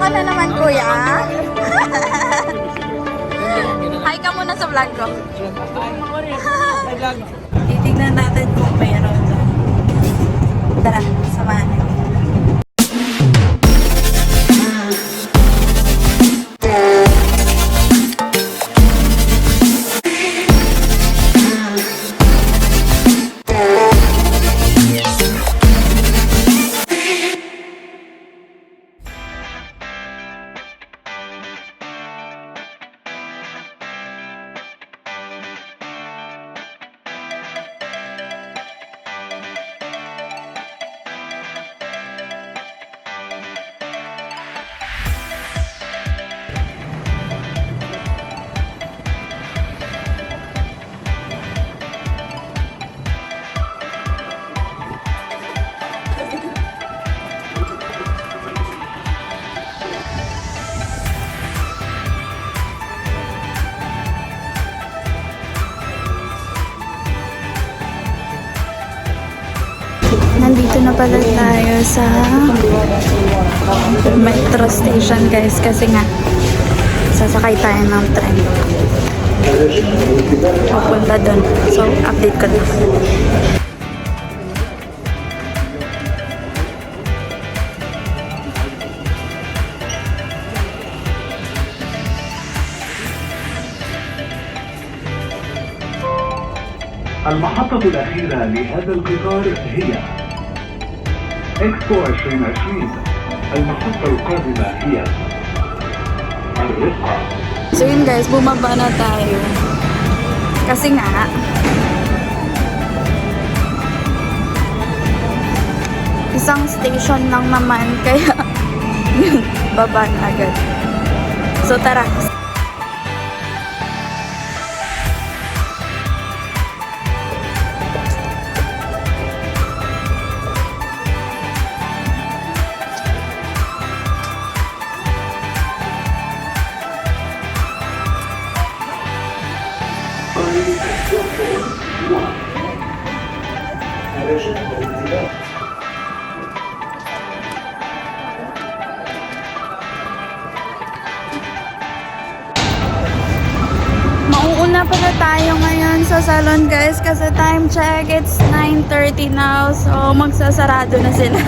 ka na naman, kuya. Hi ka muna sa vlog ko. Titignan natin kung mayroon doon. Tara, samahan natin. Nandito na pala tayo sa metro station, guys, kasi nga sasakay tayo ng tren papunta doon. So, update ko na. المحطة الأخيرة لهذا القطار هي إكسبو 2020. المحطة القادمة هي الرفقة. So yun, guys, bumaba na tayo. Kasi nga, isang station lang naman, kaya yun, baba na agad. So tara. Mauuna pala tayo ngayon sa salon, guys, kasi time check, it's 9:30 now, so magsasarado na sila.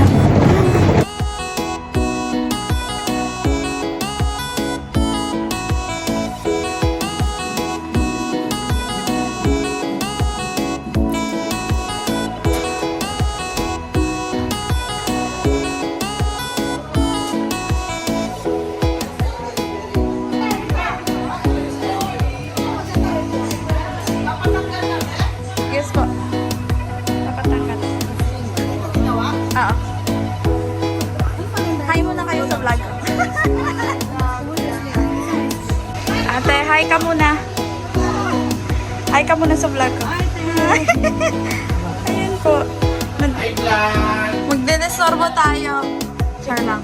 Yes po. Napatangkat. Oo. Hi muna kayo sa vlog. Ate, hi ka muna. Hi ka muna sa vlog ko. Ayan po. Magdedestorbo tayo. Char lang.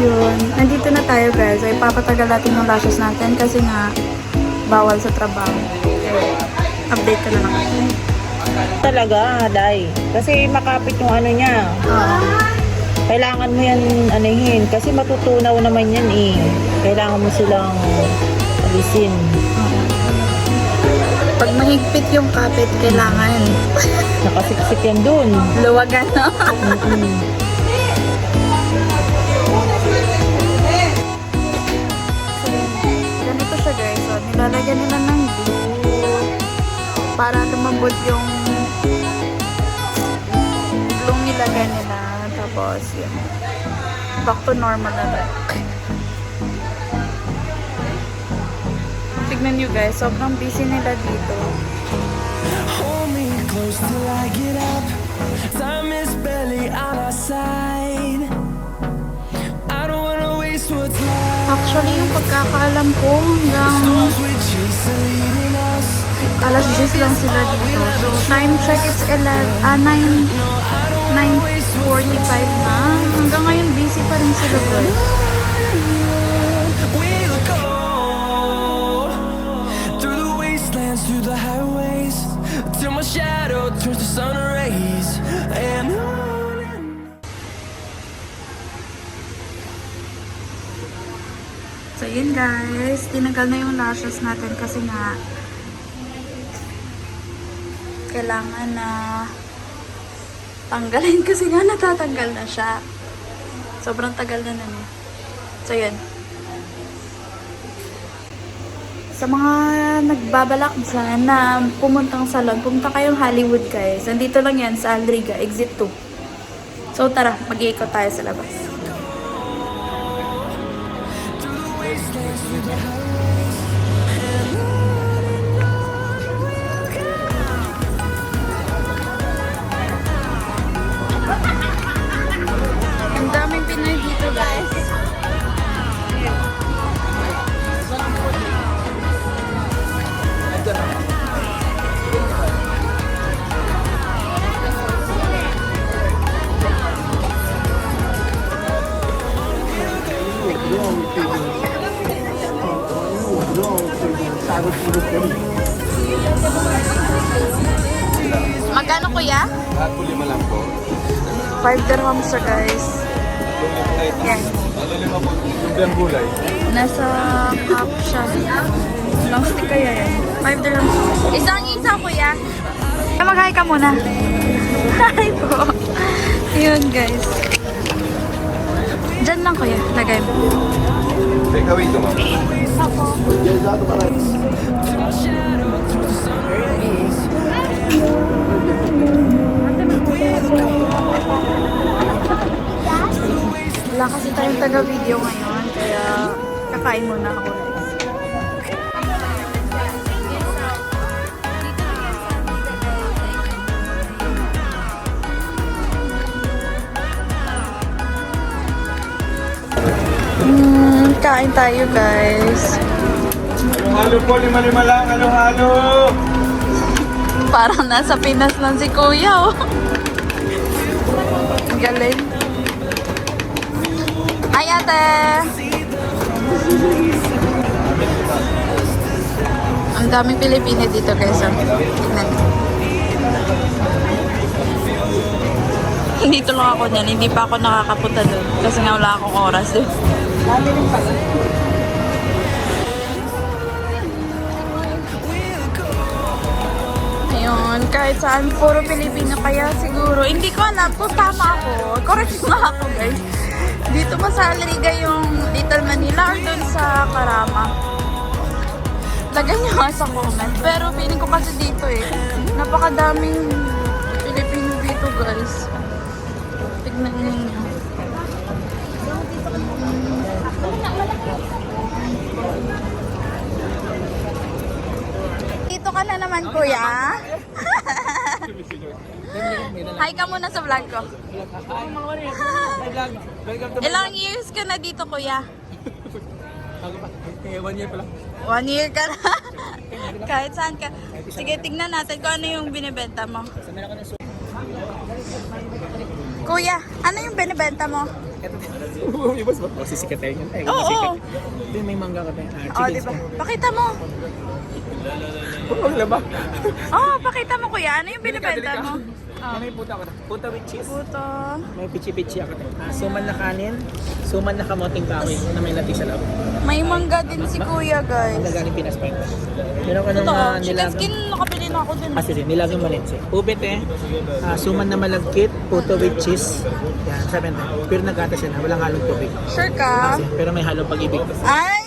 Yun. Nandito na tayo, guys. Ay papatagal natin yung lashes natin kasi nga bawal sa trabaho. Update ka na lang. Talaga, Day. Kasi makapit yung ano niya. Kailangan mo yan anihin. Kasi matutunaw naman yan eh. Kailangan mo silang alisin. Pag mahigpit yung kapit, kailangan Nakasiksik yan dun. luwagan, no? Ganito siya, guys. So, nilalagyan nila ng glue para lumambot yung glue nilagay nila. Tapos, yun. Back to normal na lang. Tignan nyo, guys. Sobrang busy nila dito. Hold me close till I get up. Time is barely on our side. I don't wanna waste what's left. Actually, yung pagkakaalam ko, hanggang Storms we chase are leading us. alas 10 lang sila dito. So, time check is 9:45 na. Hanggang ngayon, busy pa rin sila, guys. We'll go through the wastelands, through the highways, till my shadow turns to sun rays. And on. Ayun guys, tinanggal na yung lashes natin kasi nga kailangan na tanggalin kasi nga natatanggal na siya. Sobrang tagal na nun. So yun. Sa mga nagbabalak dyan na pumuntang salon, pumunta kayong Hollywood guys. Nandito lang yan sa Alriga, exit 2. So tara, mag-iikot tayo sa labas. Ang daming Pinoy dito guys. Magkano kuya? Ako 5 lang po. 5 dirhams siya guys. Yan. Ano 5 po? Yung gulay. Nasa cup siya. Long stick kaya yan. 5 dirhams. Isang isa kuya. Mag-hi ka muna. Hi po. Yun guys. Diyan lang kuya. Lagay mo. Take away ito, ma'am. Wala kasi tayong taga-video ngayon, kaya kakain muna ako guys. Kain tayo guys. Halo-halo po, 5 lang. Halo-halo! Parang nasa Pinas lang si Kuya, oh. Ang galing. Ay, ate! Ang daming Pilipino dito, guys. Oh. Tignan. Dito lang ako niyan. Hindi pa ako nakakapunta doon. Kasi nga wala akong oras doon. Ayun, kahit saan, puro Pilipino kaya siguro. Hindi ko alam kung tama ako. Correct nga ako, guys. Dito ba sa Alriga yung Little Manila or doon sa Karama? Lagay niyo nga sa comment. Pero feeling ko kasi dito eh. Napakadaming Pilipino dito, guys. Tignan ninyo. Dito ka na naman, kuya. Hi ka muna sa vlog ko. Ilang years ka na dito, kuya? 1 year pa lang. 1 year ka na. Kahit saan ka. Sige, tignan natin kung ano yung binibenta mo. Kuya, ano yung binibenta mo? Ibas ba? Sisikat tayo yun. Oo. Hindi, may mangga ka tayo. Oh, diba? Pakita mo. Huwag ba? Oh, pakita mo, kuya. Ano yung binibenta mo? Oh. May puta ko na. Puta with cheese. Puto. May pichi-pichi ako tayo. Suman na kanin, suman na kamoting kahoy na may lati sa loob. May mangga din si kuya, guys. Nagaling Pinas pa yun. Meron ka nung Totoo. Chicken nilagang. skin, nakapili na ako dun. Kasi din, nilagang malinse. Ubit suman na malagkit, puto with cheese. Yan, 7 Pero naggatas yan, walang halong tubig. Sure ka? Pero may halong pag-ibig. Ay!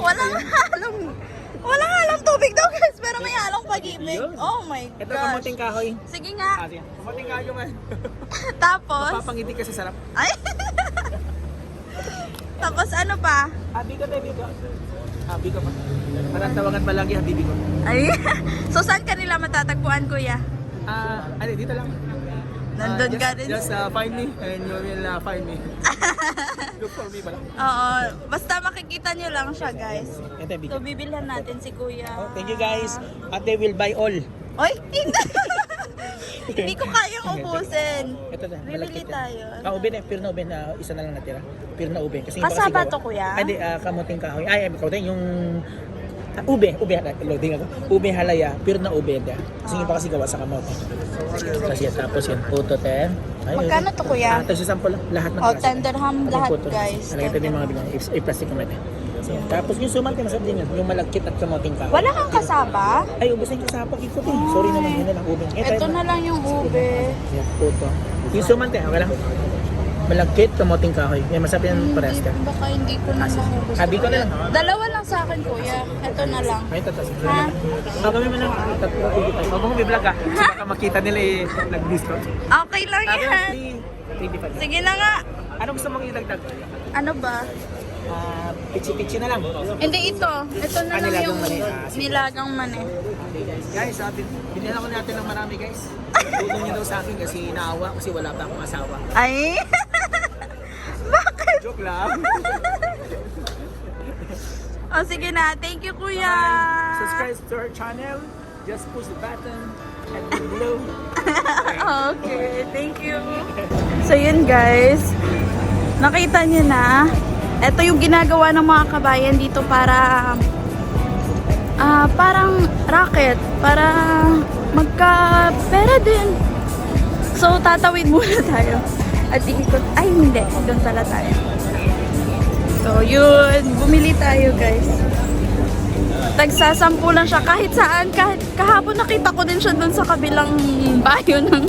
Walang halong tubig daw, guys. Pero may halong pag-ibig. Oh my Ito, gosh. kamoting kahoy. Sige nga. Sige. Kamoting kahoy man. Tapos? Papangiti ka sa sarap. Ay! Tapos ano pa? Bigo tayo, bigo. Bigo pa. Parang tawagan pa lagi, habibi ko. Ay! So saan ka nila matatagpuan, kuya? Dito lang. Nandun ka rin. Just find me and you will find me. Look for me pala. Oo. Basta makikita nyo lang siya, guys. Ito, bigo. So bibilhan natin si kuya. Thank you guys. Ate will buy all. Oy! Hindi! Hindi ko kayang ubusin. Ito na, Bibili malagkit yan. tayo. Ube na, pure na ube na isa na lang natira. Pure na ube. Kasi Kasaba to, kuya? Hindi, kamuting kahoy. Ay, ikaw din, yung Ube halaya, loading ako. Ube halaya, pure na ube da. Kasi yung pa kasi gawa sa kamote. Kasi tapos yan, puto te. Ay, Magkano to, kuya? Tapos yung sample lahat ng Oh, klase. tender ham lahat, Puto. guys. Alagay tayo yung mga bilang, i-plastic naman eh. Tapos yung suman, masarap din yun. Yung malagkit at kamoting ka. Wala kang kasaba? Ay, ubos na yung kasapa, kikot eh. Sorry naman, yun na lang, ube. Ito na lang yung ube. Yan, puto. Yung suman te, okay lang. Malagkit, kamoting kahoy. Yan, masarap yan parehas ka. Baka hindi ko na mahubos. Sabi ko na lang. Dalawa lang sa akin, kuya. Ito na lang. Ay, tatas. Ha? Gagawin mo ng tatlo, huwag mo may vlog ah. So baka makita nila eh, nag-discount. Okay lang yan. Gagawin 3, 25. Sige na nga. Ano gusto mong idagdag? Ano ba? Pichi-pichi na lang. Hindi ito. Ito na lang Nilagang yung mani. Sige. nilagang mani. Guys, binila ko natin ng marami guys. Tulong niyo daw sa akin kasi naawa kasi wala pa akong asawa. Ay! Bakit? Joke lang. Oh, sige na. Thank you, kuya. Subscribe to our channel. Just push the button and below. Okay, thank you. So yun guys, nakita niyo na. Ito yung ginagawa ng mga kabayan dito para parang racket, para magka-pera din. So tatawid muna tayo at iikot. Ay hindi, doon pala tayo. So yun, bumili tayo guys. Tagsasampu lang siya kahit saan, kahit kahapon nakita ko din siya doon sa kabilang bayo ng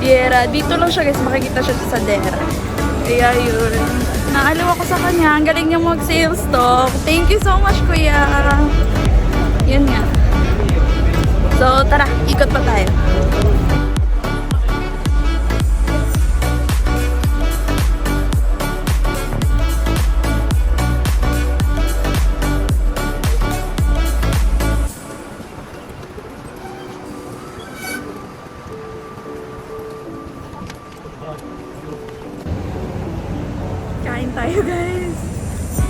Diera. Dito lang siya guys, makikita siya sa Dera. Kaya yun, naaliw ako sa kanya. Ang galing niya mag-sales stock. Thank you so much, kuya. Yun nga. So tara, ikot pa tayo. Kain tayo guys.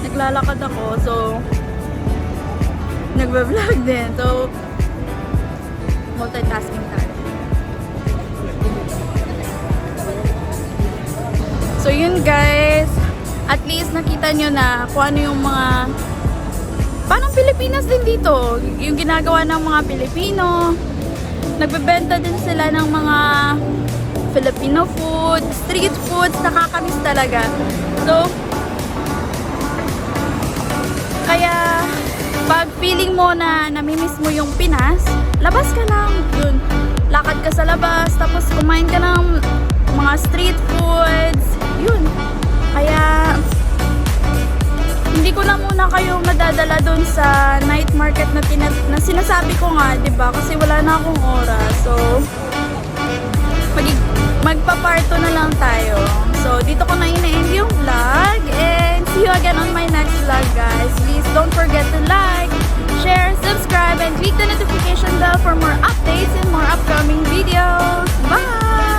Naglalakad ako, so nagba-vlog din. So multitasking tayo. So yun guys, at least nakita nyo na kung ano yung mga parang Pilipinas din dito. Yung ginagawa ng mga Pilipino. Nagbebenta din sila ng mga Filipino food, street foods, nakakamiss talaga. So, kaya pag feeling mo na namimiss mo yung Pinas, labas ka lang. Yun, lakad ka sa labas, tapos kumain ka ng mga street foods. Yun. Kaya, hindi ko na muna kayo madadala doon sa night market na sinasabi ko nga, 'di ba? Kasi wala na akong oras. So, magpa-parto na lang tayo. So, dito ko na ina-end yung vlog. And see you again on my next vlog, guys. Please don't forget to like, share, subscribe, and click the notification bell for more updates and more upcoming videos. Bye!